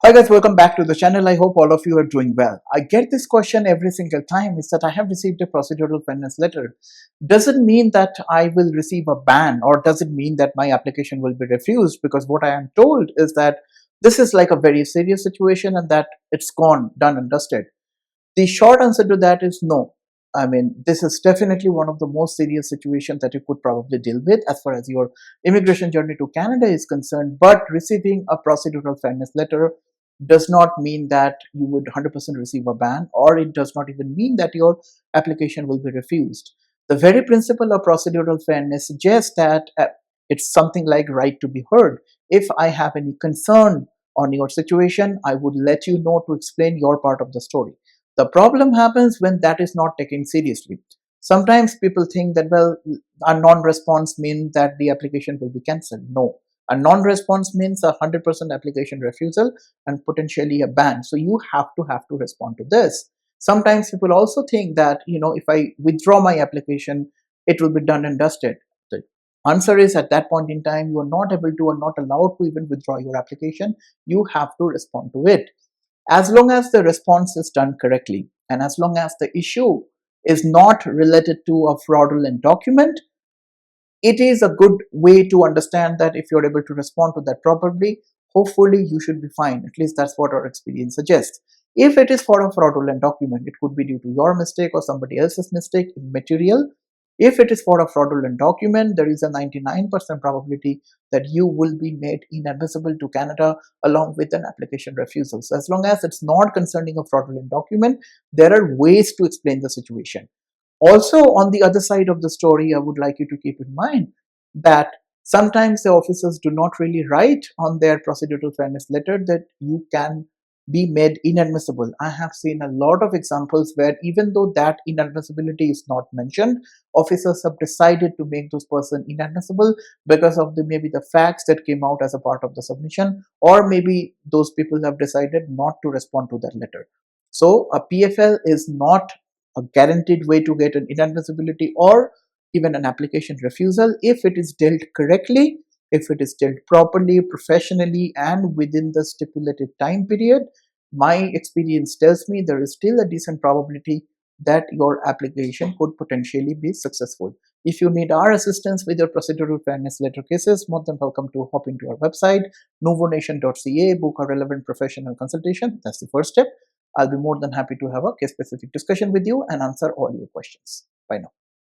Hi guys, welcome back to the channel. I hope all of you are doing well. I get this question every single time, is that I have received a procedural fairness letter. Does it mean that I will receive a ban, or does it mean that my application will be refused? Because what I am told is that this is like a very serious situation and that it's gone, done and dusted. The short answer to that is no. I mean, this is definitely one of the most serious situations that you could probably deal with as far as your immigration journey to Canada is concerned. But receiving a procedural fairness letter does not mean that you would 100% receive a ban, or it does not even mean that your application will be refused. The very principle of procedural fairness suggests that it's something like right to be heard. If I have any concern on your situation, I would let you know to explain your part of the story. The problem happens when that is not taken seriously. Sometimes people think that, well, a non-response means that the application will be cancelled. No, a non-response means 100% application refusal and potentially a ban. So you have to respond to this. Sometimes people also think that, if I withdraw my application, it will be done and dusted. The answer is, at that point in time, you are not able to or not allowed to even withdraw your application. You have to respond to it. As long as the response is done correctly, and as long as the issue is not related to a fraudulent document, it is a good way to understand that if you're able to respond to that properly, hopefully you should be fine. At least that's what our experience suggests. If it is for a fraudulent document, it could be due to your mistake or somebody else's mistake, immaterial. If it is for a fraudulent document, there is a 99% probability that you will be made inadmissible to Canada along with an application refusal. So as long as it's not concerning a fraudulent document, there are ways to explain the situation. Also, on the other side of the story, I would like you to keep in mind that sometimes the officers do not really write on their procedural fairness letter that you can be made inadmissible. I have seen a lot of examples where, even though that inadmissibility is not mentioned, officers have decided to make those person inadmissible because of maybe the facts that came out as a part of the submission, or maybe those people have decided not to respond to that letter. So a PFL is not a guaranteed way to get an inadmissibility or even an application refusal if it is dealt correctly, if it is dealt properly, professionally, and within the stipulated time period. My experience tells me there is still a decent probability that your application could potentially be successful. If you need our assistance with your procedural fairness letter cases, more than welcome to hop into our website, nuvonation.ca, book a relevant professional consultation. That's the first step. I'll be more than happy to have a case specific discussion with you and answer all your questions. Bye now.